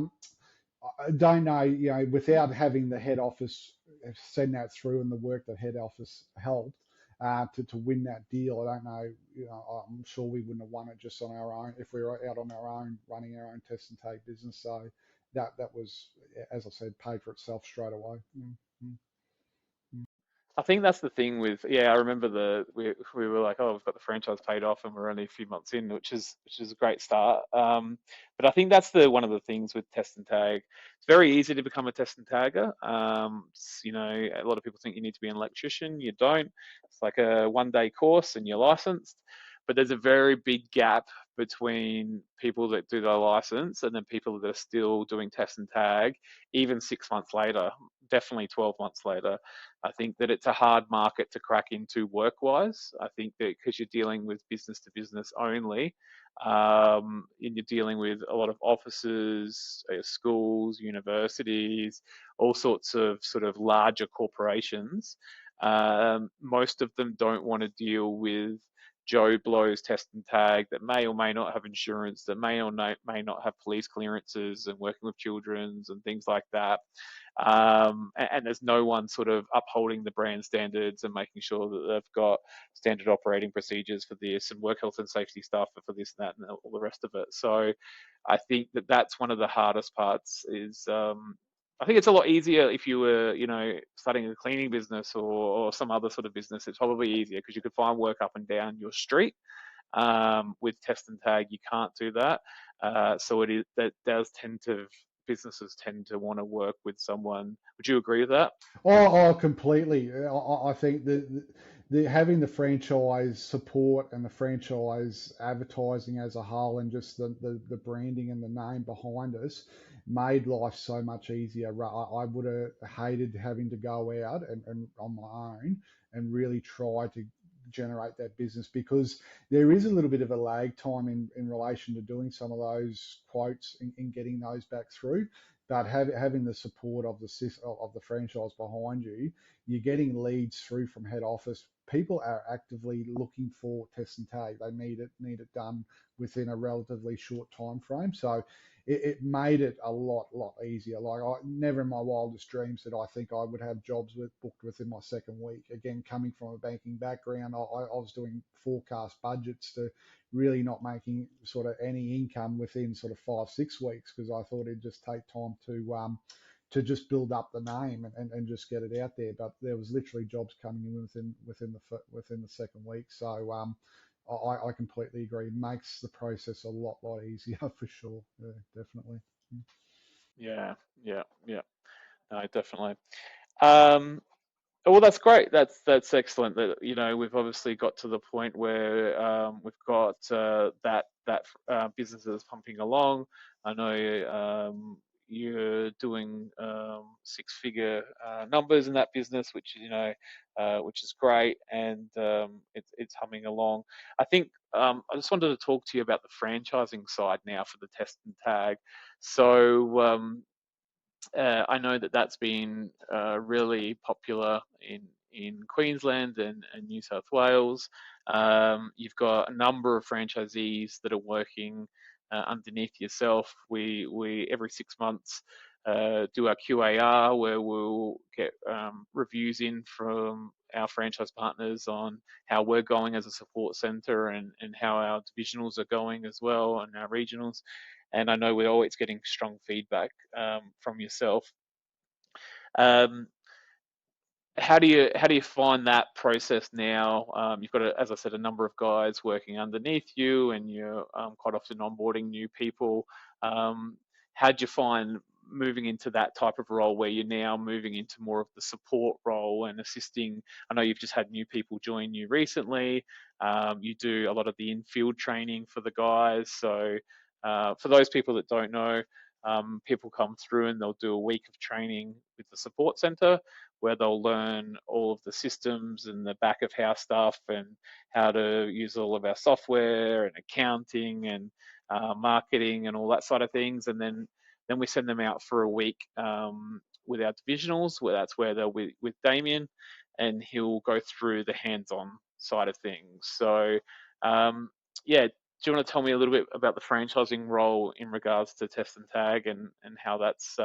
Speaker 2: don't know, without having the head office send that through, and the work that head office helped to win that deal, I don't know, I'm sure we wouldn't have won it just on our own if we were out on our own running our own test and take business. So that was, as I said, paid for itself straight away. Mm, mm,
Speaker 1: I think that's the thing with, yeah, I remember we were like, oh, we've got the franchise paid off and we're only a few months in, which is a great start. But I think that's the one of the things with test and tag. It's very easy to become a test and tagger. A lot of people think you need to be an electrician. You don't. It's like a 1 day course and you're licensed. but there's a very big gap between people that do their license and then people that are still doing test and tag, even 6 months later, definitely 12 months later. I think that it's a hard market to crack into work wise. I think that because you're dealing with business to business only, and you're dealing with a lot of offices, schools, universities, all sorts of sort of larger corporations. Most of them don't want to deal with Joe Blow's test and tag that may or may not have insurance, that may or may not have police clearances and working with children's and things like that. And there's no one sort of upholding the brand standards and making sure that they've got standard operating procedures for this and work health and safety stuff for this and that and all the rest of it. So I think that that's one of the hardest parts is I think it's a lot easier if you were, starting a cleaning business or some other sort of business. It's probably easier because you could find work up and down your street. With test and tag, you can't do that. So it is that does tend to businesses tend to want to work with someone. Would you agree with that?
Speaker 2: Oh, completely. I think the having the franchise support and the franchise advertising as a whole and just the branding and the name behind us made life so much easier. I would have hated having to go out and on my own and really try to generate that business because there is a little bit of a lag time in relation to doing some of those quotes and getting those back through. But having the support of the franchise behind you, you're getting leads through from head office. People are actively looking for test and tag. They need it done within a relatively short time frame. So it made it a lot easier. Like I never in my wildest dreams that I think I would have jobs booked within my second week. Again, coming from a banking background, I was doing forecast budgets to really not making sort of any income within sort of 5 6 weeks because I thought it'd just take time to just build up the name and just get it out there. But there was literally jobs coming in within the second week. So I completely agree. Makes the process a lot easier for sure. Yeah, definitely.
Speaker 1: Yeah, yeah, yeah. No, definitely. Um, Well, that's great. That's excellent. That we've obviously got to the point where we've got that businesses pumping along. I know you're doing six-figure numbers in that business, which which is great, and it's humming along. I think I just wanted to talk to you about the franchising side now for the test and tag. So. I know that that's been really popular in Queensland and New South Wales. You've got a number of franchisees that are working underneath yourself. We every 6 months do our QAR where we'll get reviews in from our franchise partners on how we're going as a support centre and how our divisionals are going as well and our regionals. And I know we're always getting strong feedback from yourself. Um, how do you find that process now? You've got, as I said, a number of guys working underneath you, and you're quite often onboarding new people. Um, how do you find moving into that type of role where you're now moving into more of the support role and assisting? I know you've just had new people join you recently. You do a lot of the in-field training for the guys. So for those people that don't know, people come through and they'll do a week of training with the support centre where they'll learn all of the systems and the back of house stuff and how to use all of our software and accounting and marketing and all that side of things. And then we send them out for a week with our divisionals, where that's where they're with Damien, and he'll go through the hands-on side of things. So, yeah, do you want to tell me a little bit about the franchising role in regards to test and tag and how that's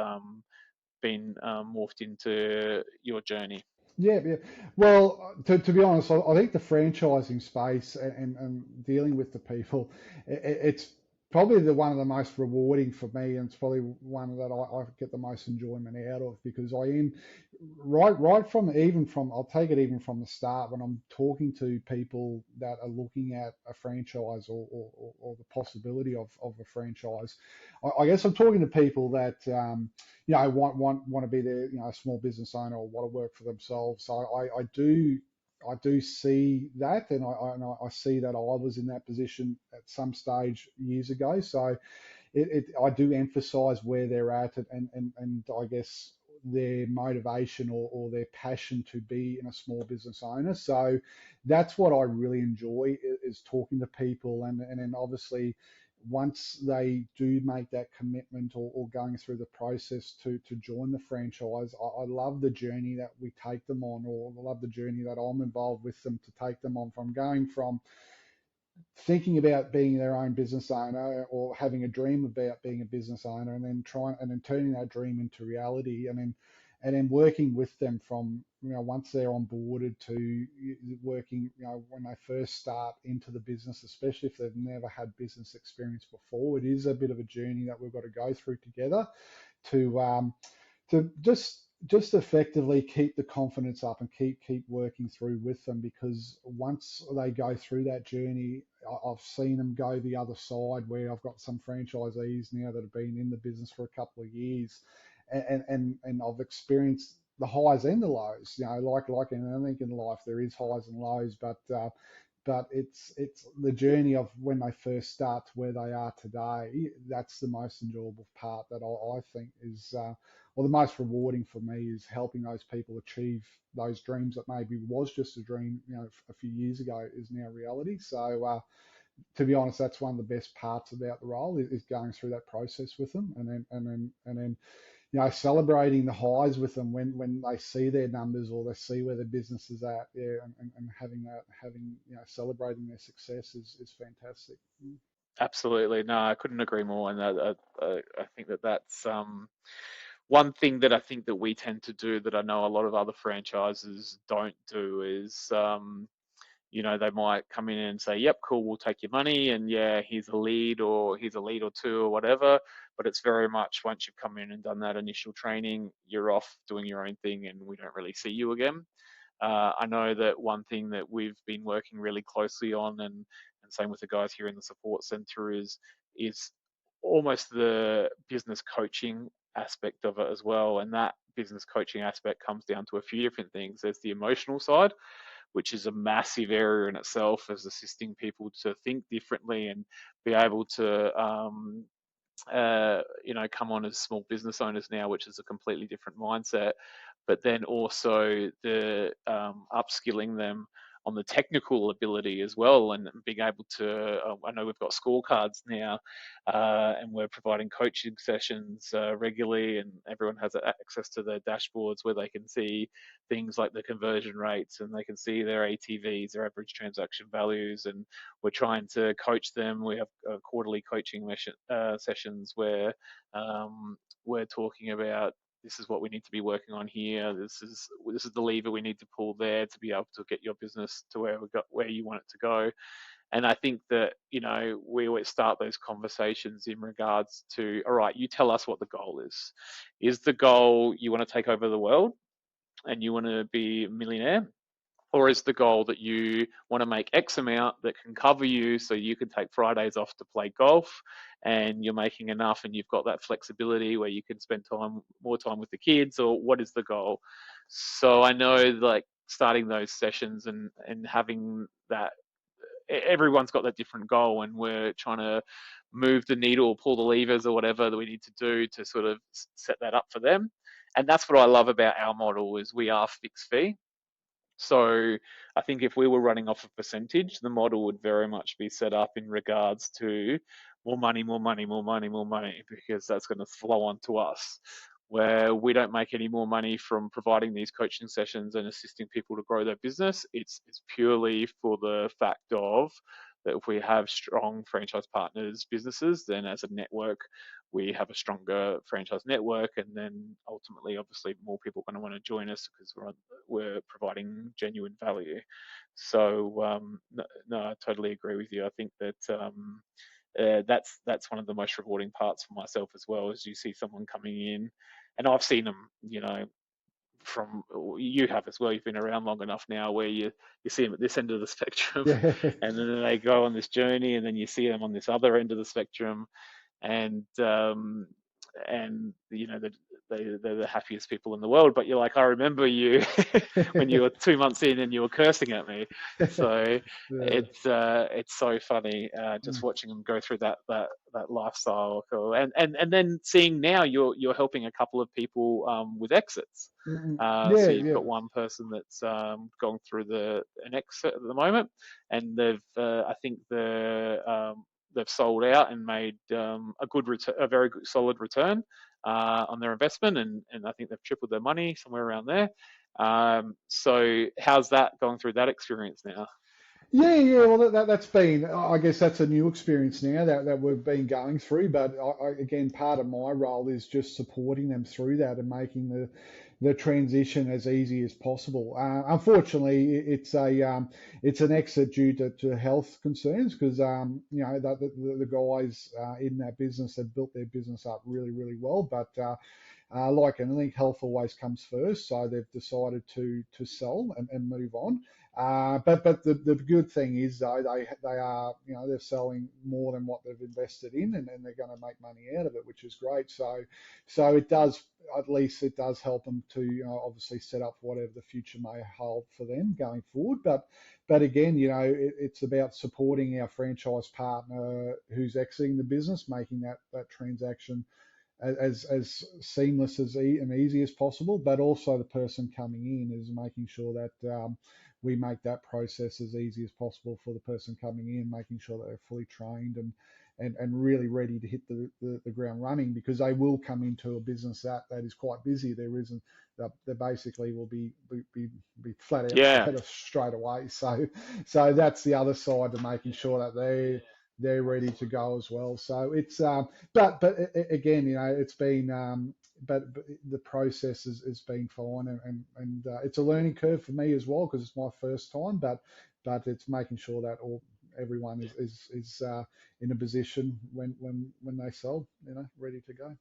Speaker 1: been morphed into your journey?
Speaker 2: Yeah. Well, to be honest, I think the franchising space and dealing with the people, it's probably the one of the most rewarding for me, and it's probably one that I get the most enjoyment out of because I am right from even from I'll take it even from the start when I'm talking to people that are looking at a franchise or the possibility of a franchise. I guess I'm talking to people that want to be there, a small business owner or want to work for themselves. So I do. I do see that, and I see that I was in that position at some stage years ago. So I do emphasise where they're at, and I guess their motivation or their passion to be in a small business owner. So that's what I really enjoy is talking to people, and then obviously once they do make that commitment or going through the process to join the franchise, I love the journey that we take them on, or I love the journey that I'm involved with them to take them on, from going from thinking about being their own business owner or having a dream about being a business owner, and then turning that dream into reality, and then working with them from, once they're onboarded to working, when they first start into the business, especially if they've never had business experience before. It is a bit of a journey that we've got to go through together to just effectively keep the confidence up and keep working through with them, because once they go through that journey, I've seen them go the other side, where I've got some franchisees now that have been in the business for a couple of years, and I've experienced the highs and the lows. Like in anything in life, there is highs and lows, but it's the journey of when they first start to where they are today. That's the most enjoyable part, that I think is, or the most rewarding for me, is helping those people achieve those dreams that maybe was just a dream, a few years ago, is now reality. So to be honest, that's one of the best parts about the role, is going through that process with them, and then celebrating the highs with them when they see their numbers or they see where the business is at, yeah, and celebrating their success is fantastic.
Speaker 1: Absolutely. No, I couldn't agree more. And I think that that's one thing that I think that we tend to do that I know a lot of other franchises don't do is, they might come in and say, yep, cool, we'll take your money. And yeah, here's a lead, or here's a lead or two or whatever. But it's very much, once you've come in and done that initial training, you're off doing your own thing and we don't really see you again. I know that one thing that we've been working really closely on, and same with the guys here in the support center, is almost the business coaching aspect of it as well. And that business coaching aspect comes down to a few different things. There's the emotional side, which is a massive area in itself, as assisting people to think differently and be able to come on as small business owners now, which is a completely different mindset. But then also the upskilling them on the technical ability as well, and being able to. I know we've got scorecards now, and we're providing coaching sessions regularly, and everyone has access to their dashboards where they can see things like the conversion rates, and they can see their ATVs, their average transaction values, and we're trying to coach them. We have quarterly coaching sessions where we're talking about, this is what we need to be working on here. This is the lever we need to pull there to be able to get your business to where you want it to go. And I think that, we always start those conversations in regards to, all right, you tell us what the goal is. Is the goal you want to take over the world and you want to be a millionaire? Or is the goal that you want to make X amount that can cover you so you can take Fridays off to play golf, and you're making enough and you've got that flexibility where you can spend more time with the kids? Or what is the goal? So I know, like, starting those sessions and having that, everyone's got that different goal, and we're trying to move the needle, pull the levers or whatever that we need to do to sort of set that up for them. And that's what I love about our model, is we are fixed fee. So I think if we were running off a percentage, the model would very much be set up in regards to more money, more money, more money, more money, because that's going to flow on to us. Where we don't make any more money from providing these coaching sessions and assisting people to grow their business. It's purely for the fact of that if we have strong franchise partners businesses, then as a network, we have a stronger franchise network, and then ultimately, obviously, more people are going to want to join us because we're providing genuine value. So no, I totally agree with you. I think that that's one of the most rewarding parts for myself as well, as you see someone coming in, and I've seen them, from, you have as well. You've been around long enough now where you see them at this end of the spectrum,
Speaker 2: Yeah.
Speaker 1: and then they go on this journey, and then you see them on this other end of the spectrum, and the they're the happiest people in the world. But you're like, I remember you when you were 2 months in and you were cursing at me. So
Speaker 2: Yeah.
Speaker 1: it's so funny just watching them go through that lifestyle. And then seeing now you're helping a couple of people with exits.
Speaker 2: Yeah,
Speaker 1: So you've
Speaker 2: yeah.
Speaker 1: got one person that's gone through an exit at the moment, and I think they've sold out and made a very good, solid return on their investment, and I think they've tripled their money somewhere around there. So how's that going through that experience now?
Speaker 2: Yeah, yeah. Well, that's been, I guess that's a new experience now that we've been going through. But again, part of my role is just supporting them through that and making the transition as easy as possible. Unfortunately, it's an exit due to health concerns because the guys in that business have built their business up really, really well, but like anything, health always comes first, so they've decided to sell and move on. But the good thing is though they are, they're selling more than what they've invested in, and they're going to make money out of it, which is great. So it does, at least it does help them to, obviously set up for whatever the future may hold for them going forward. But again, it's about supporting our franchise partner who's exiting the business, making that transaction as seamless and easy as possible, but also the person coming in is making sure that we make that process as easy as possible for the person coming in, making sure that they're fully trained and really ready to hit the ground running, because they will come into a business that is quite busy. There isn't they basically will be flat
Speaker 1: Yeah,
Speaker 2: out straight away. So that's the other side of making sure that they're ready to go as well. So it's but again, it's been but the process has been fine, and it's a learning curve for me as well because it's my first time. But it's making sure that everyone is in a position when they sell, ready to go.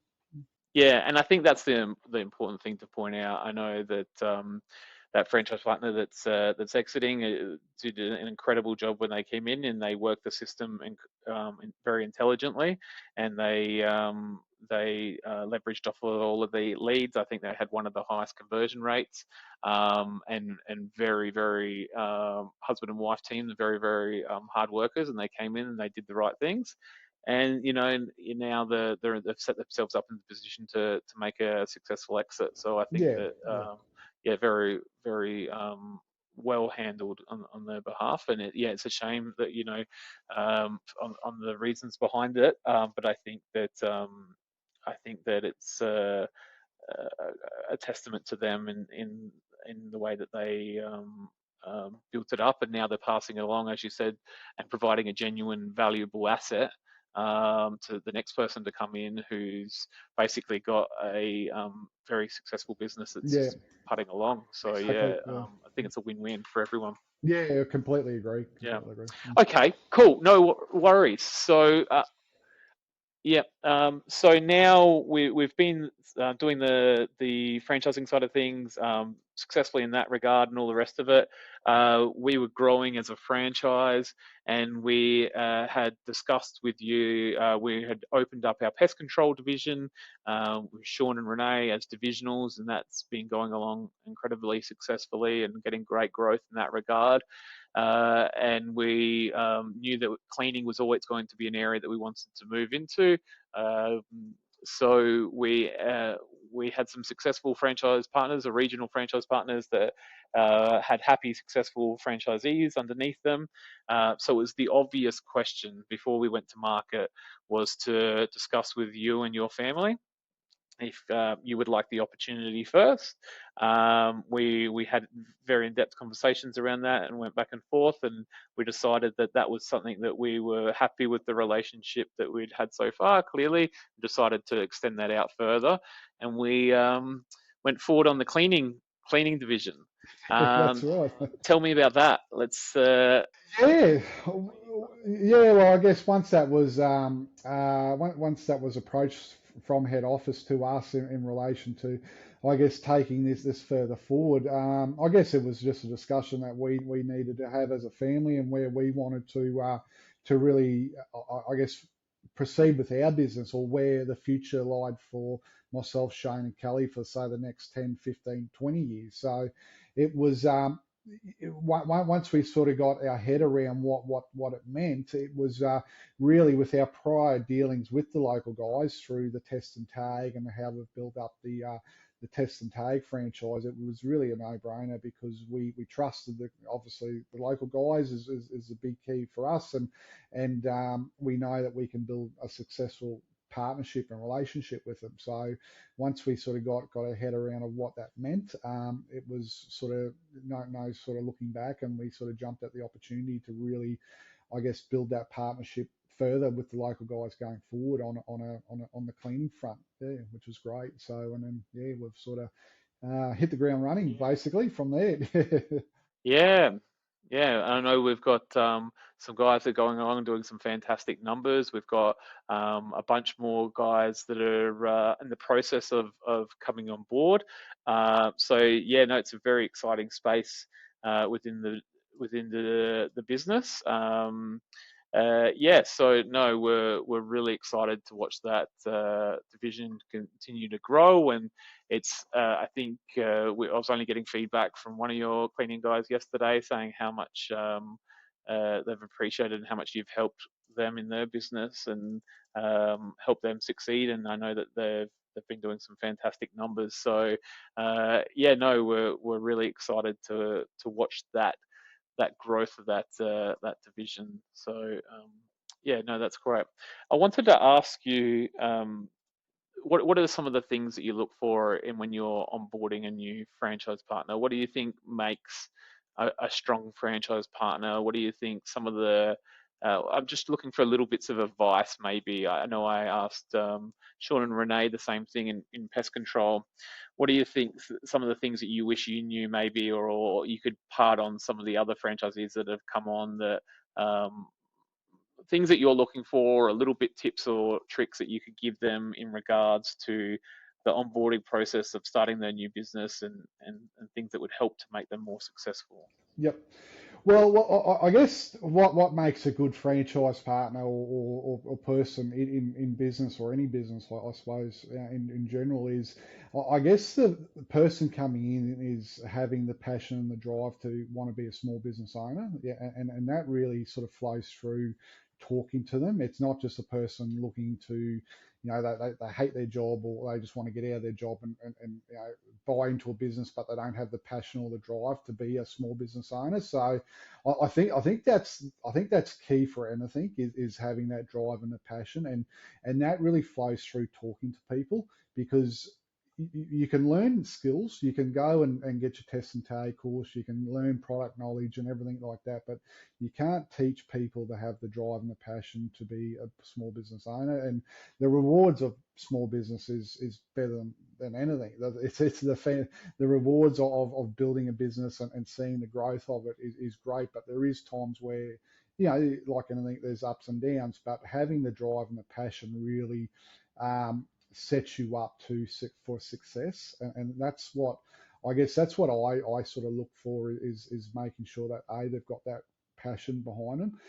Speaker 1: yeah, and I think that's the important thing to point out. I know that that franchise partner that's exiting did an incredible job when they came in, and they worked the system very intelligently, and they leveraged off of all of the leads. I think they had one of the highest conversion rates, and very very husband and wife team, very very hard workers, and they came in and they did the right things. And now they've set themselves up in the position to make a successful exit. So I think
Speaker 2: Yeah,
Speaker 1: that
Speaker 2: yeah,
Speaker 1: yeah, very very well handled on their behalf. And yeah, it's a shame that on the reasons behind it. But I think that it's a testament to them in the way that they built it up, and now they're passing it along, as you said, and providing a genuine, valuable asset to the next person to come in who's basically got a very successful business that's
Speaker 2: yeah.
Speaker 1: just putting along. So
Speaker 2: Exactly.
Speaker 1: yeah,
Speaker 2: Yeah,
Speaker 1: I think it's a win-win for everyone.
Speaker 2: yeah. Completely agree.
Speaker 1: Yeah.
Speaker 2: Completely agree.
Speaker 1: Okay. Cool. No worries. So yeah. So now we've been doing the franchising side of things successfully in that regard and all the rest of it. We were growing as a franchise, and we had discussed with you. We had opened up our pest control division with Sean and Renee as divisionals, and that's been going along incredibly successfully and getting great growth in that regard. And we knew that cleaning was always going to be an area that we wanted to move into. Um, so we had some successful franchise partners or regional franchise partners that had happy, successful franchisees underneath them. So it was the obvious question before we went to market was to discuss with you and your family if you would like the opportunity first. We had very in-depth conversations around that and went back and forth, and we decided that that was something that we were happy with the relationship that we'd had so far. Clearly, decided to extend that out further, and we went forward on the cleaning division.
Speaker 2: That's
Speaker 1: Um,
Speaker 2: right.
Speaker 1: Tell me about that. Let's.
Speaker 2: Yeah, yeah. Well, I guess once that was approached from head office to us in relation to, I guess, taking this further forward. I guess it was just a discussion that we needed to have as a family and where we wanted to really, I guess, proceed with our business or where the future lied for myself, Shane and Kelly for say the next 10, 15, 20 years. So it was once we sort of got our head around what it meant, it was really with our prior dealings with the local guys through the test and tag and how we've built up the test and tag franchise. It was really a no-brainer because we trusted obviously the local guys is a big key for us, and we know that we can build a successful partnership and relationship with them. So once we sort of got our head around of what that meant, it was sort of no sort of looking back, and we sort of jumped at the opportunity to really, I guess, build that partnership further with the local guys going forward on the cleaning front, yeah, which was great. So and then yeah, we've sort of hit the ground running basically from there.
Speaker 1: Yeah, yeah. I know we've got some guys that are going along and doing some fantastic numbers. We've got a bunch more guys that are in the process of coming on board. So yeah, no, it's a very exciting space within the business. Yeah, so no, we're really excited to watch that division continue to grow, and it's I think I was only getting feedback from one of your cleaning guys yesterday saying how much they've appreciated and how much you've helped them in their business and helped them succeed, and I know that they've been doing some fantastic numbers. So yeah, no, we're really excited to watch that growth of that division. So yeah, no, that's great. I wanted to ask you, what are some of the things that you look for in when you're onboarding a new franchise partner? What do you think makes a strong franchise partner? What do you think some of the I'm just looking for little bits of advice, maybe. I know I asked Sean and Renee the same thing in pest control. What do you think some of the things that you wish you knew, maybe, or you could part on some of the other franchisees that have come on that um, things that you're looking for, a little bit tips or tricks that you could give them in regards to the onboarding process of starting their new business and things that would help to make them more successful.
Speaker 2: Yep. Well, I guess what makes a good franchise partner or person in business or any business, I suppose, in general, is I guess the person coming in is having the passion and the drive to want to be a small business owner. Yeah, and that really sort of flows through talking to them. It's not just a person looking to, they hate their job or they just want to get out of their job and buy into a business, but they don't have the passion or the drive to be a small business owner. So I think that's key for anything is having that drive and the passion, and that really flows through talking to people because you can learn skills, you can go and get your test and tag course, you can learn product knowledge and everything like that, but you can't teach people to have the drive and the passion to be a small business owner. And the rewards of small business is better than anything. It's the rewards of building a business and seeing the growth of it is great, but there is times where, like anything, there's ups and downs, but having the drive and the passion really sets you up for success, and that's what I guess that's what I sort of look for is making sure that they've got that passion behind them.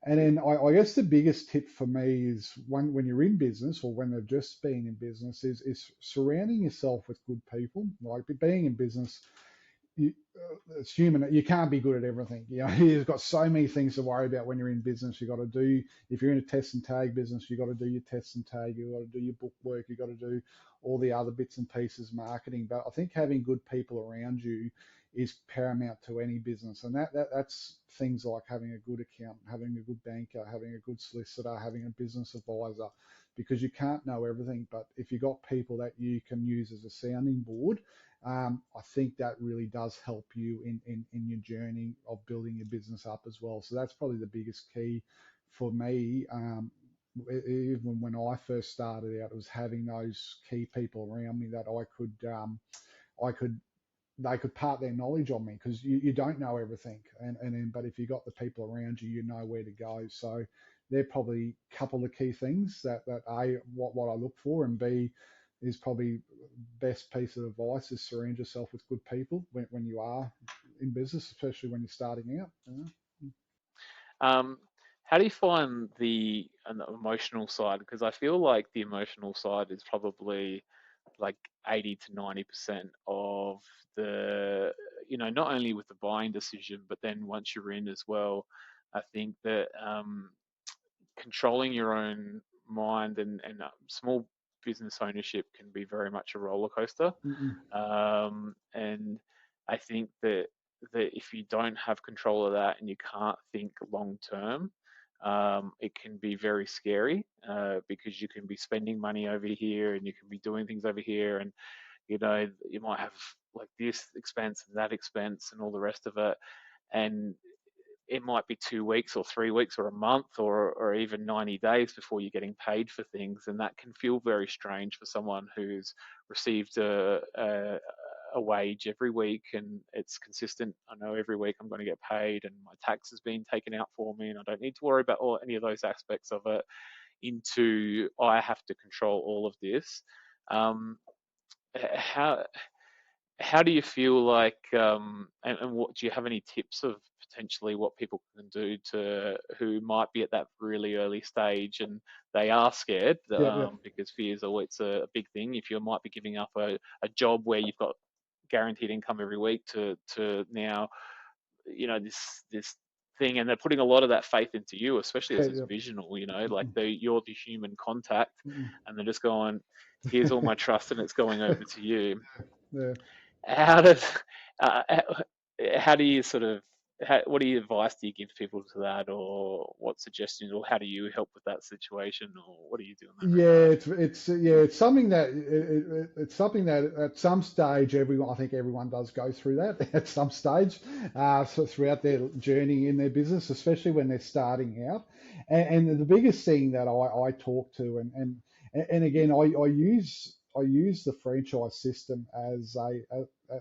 Speaker 2: And then I guess the biggest tip for me is when you're in business or when they've just been in business is surrounding yourself with good people. Like being in business, it's human. You can't be good at everything. You've got so many things to worry about when you're in business. You got to do, if you're in a test and tag business, you got to do your test and tag. You got to do your book work. You got to do all the other bits and pieces, marketing. But I think having good people around you is paramount to any business, and that's things like having a good accountant, having a good banker, having a good solicitor, having a business advisor, because you can't know everything. But if you've got people that you can use as a sounding board, I think that really does help you in your journey of building your business up as well. So that's probably the biggest key for me. Even when I first started out, it was having those key people around me that I could they could part their knowledge on me because you don't know everything, and then but if you got the people around you, you know where to go. So they're probably a couple of key things that a what I look for, and b is probably best piece of advice is surround yourself with good people when you are in business, especially when you're starting out.
Speaker 1: Um, how do you find the emotional side? Because I feel like the emotional side is probably like 80 to 90% of the, not only with the buying decision, but then once you're in as well. I think that controlling your own mind and small business ownership can be very much a roller coaster.
Speaker 2: Mm-mm.
Speaker 1: And I think that if you don't have control of that and you can't think long term, it can be very scary because you can be spending money over here and you can be doing things over here, and you might have like this expense and that expense and all the rest of it, and it might be 2 weeks or 3 weeks or a month or even 90 days before you're getting paid for things. And that can feel very strange for someone who's received a wage every week and it's consistent. I know every week I'm going to get paid and my tax is being taken out for me and I don't need to worry about any of those aspects of it, into I have to control all of this. Um, how how do you feel like, and what do you have any tips of potentially what people can do to who might be at that really early stage and they are scared,
Speaker 2: Yep, yep.
Speaker 1: because fear is always a big thing. If you might be giving up a job where you've got guaranteed income every week to now, this thing, and they're putting a lot of that faith into you, especially as a
Speaker 2: Yep.
Speaker 1: divisional, like
Speaker 2: Mm-mm.
Speaker 1: you're the human contact,
Speaker 2: Mm-mm.
Speaker 1: and they're just going, here's all my trust and it's going over to you.
Speaker 2: Yeah.
Speaker 1: How does uh, how do you sort of what do you advice do you give people to that, or what suggestions, or how do you help with that situation, or what do you do in that
Speaker 2: Yeah,
Speaker 1: regard?
Speaker 2: it's something that it's something that at some stage everyone, I think everyone does go through that at some stage, so throughout their journey in their business, especially when they're starting out. And the biggest thing that I talk to, and again I use the franchise system as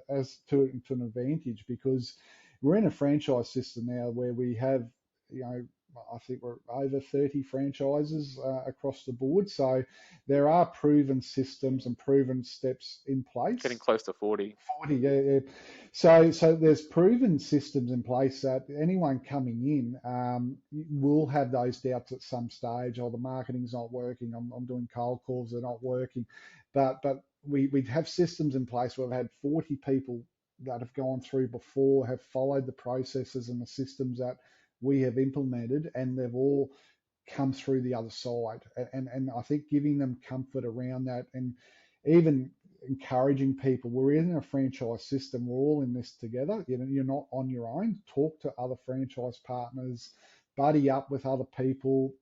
Speaker 2: as to an advantage, because we're in a franchise system now where we have, you know, I think we're over 30 franchises across the board. So there are proven systems and proven steps in
Speaker 1: Getting
Speaker 2: place.
Speaker 1: close to 40.
Speaker 2: 40, yeah, yeah. So there's proven systems in place that anyone coming in will have those doubts at some stage. Oh, the marketing's not working. I'm doing cold calls, they're not working. But we have systems in place where we've had 40 people that have gone through before, have followed the processes and the systems that we have implemented, and they've all come through the other side. And I think giving them comfort around that, and even encouraging people, we're in a franchise system, we're all in this together. You're not on your own. Talk to other franchise partners, buddy up with other people,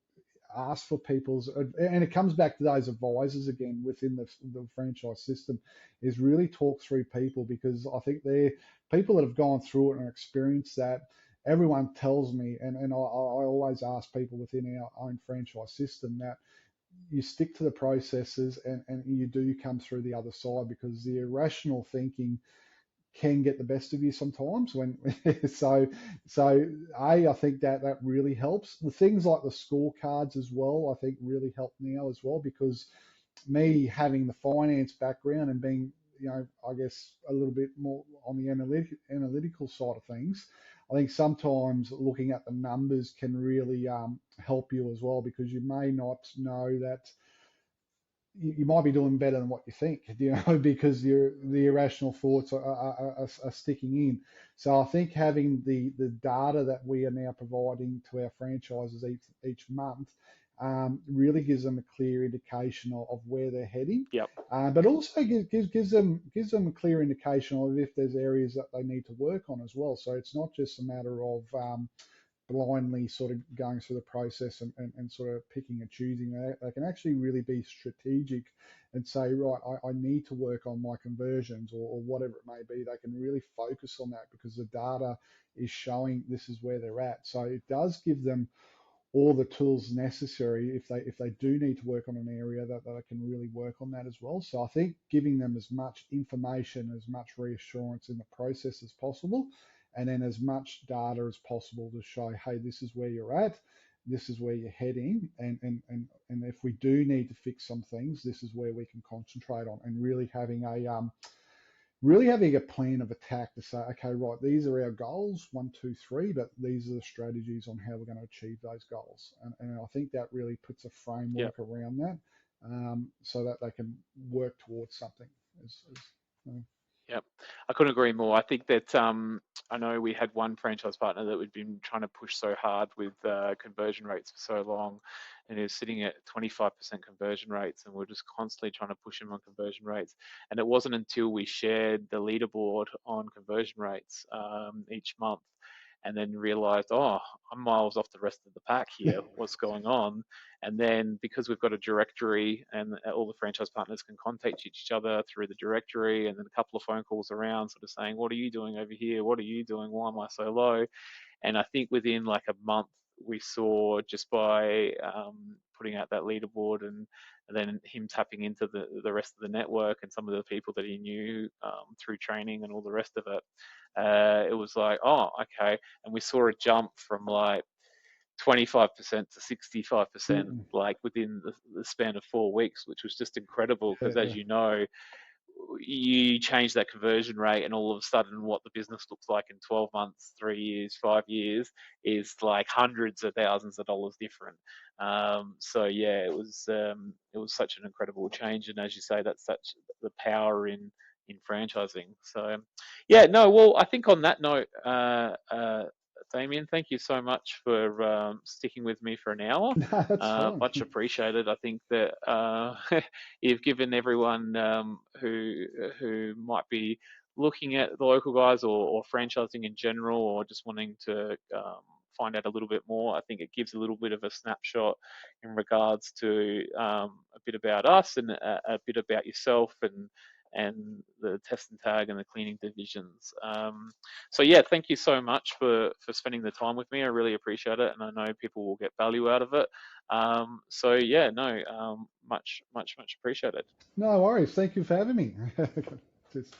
Speaker 2: ask for people's, and it comes back to those advisors again within the franchise system, is really talk through people, because I think they're people that have gone through it and experienced that. Everyone tells me, and I always ask people within our own franchise system, that you stick to the processes, and you do come through the other side, because the irrational thinking can get the best of you sometimes when I think that really helps. The things like the scorecards as well, I think really help now as well, because me having the finance background and being, I guess a little bit more on the analytical side of things, I think sometimes looking at the numbers can really help you as well, because you may not know that you might be doing better than what you think, because the irrational thoughts are sticking in. So I think having the data that we are now providing to our franchises each month really gives them a clear indication of where they're heading,
Speaker 1: Yep.
Speaker 2: but also gives them a clear indication of if there's areas that they need to work on as well. So it's not just a matter of blindly sort of going through the process and sort of picking and choosing. They can actually really be strategic and say, right, I need to work on my conversions, or whatever it may be. They can really focus on that because the data is showing this is where they're at. So it does give them all the tools necessary if they do need to work on an area, that they can really work on that as well. So I think giving them as much information, as much reassurance in the process as possible, and then as much data as possible to show, hey, this is where you're at, this is where you're heading, and if we do need to fix some things, this is where we can concentrate on, and really having a plan of attack to say, okay, right, these are our goals, 1, 2, 3, but these are the strategies on how we're going to achieve those goals. And I think that really puts a
Speaker 1: Yep.
Speaker 2: framework around that. so that they can work towards something. Uh,
Speaker 1: Yep, I couldn't agree more. I think that I know we had one franchise partner that we'd been trying to push so hard with conversion rates for so long, and he was sitting at 25% conversion rates, and we're just constantly trying to push him on conversion rates. And it wasn't until we shared the leaderboard on conversion rates each month, and then realized, oh, I'm miles off the rest of the pack here. What's going on? And then because we've got a directory and all the franchise partners can contact each other through the directory, and then a couple of phone calls around, sort of saying, what are you doing over here? What are you doing? Why am I so low? And I think within like a month, we saw just by putting out that leaderboard and then him tapping into the rest of the network and some of the people that he knew through training and all the rest of it, it was like, oh, okay. And we saw a jump from like 25% to 65%,
Speaker 2: mm,
Speaker 1: like within the span of 4 weeks, which was just incredible because,
Speaker 2: yeah,
Speaker 1: as you know, you change that conversion rate, and all of a sudden, what the business looks like in 12 months, 3 years, 5 years is like hundreds of thousands of dollars different. So yeah, it was such an incredible change, and as you say, that's such the power in franchising. So yeah, no, well, I think on that note, Damien, thank you so much for sticking with me for an hour.
Speaker 2: no, that's fine.
Speaker 1: Much appreciated. I think that you've given everyone who might be looking at the local guys or franchising in general, or just wanting to find out a little bit more. I think it gives a little bit of a snapshot in regards to a bit about us and a bit about yourself and the test and tag and the cleaning divisions. So yeah, thank you so much for spending the time with me. I really appreciate it, and I know people will get value out of it. So yeah, no, much appreciated.
Speaker 2: No worries. Thank you for having me. Just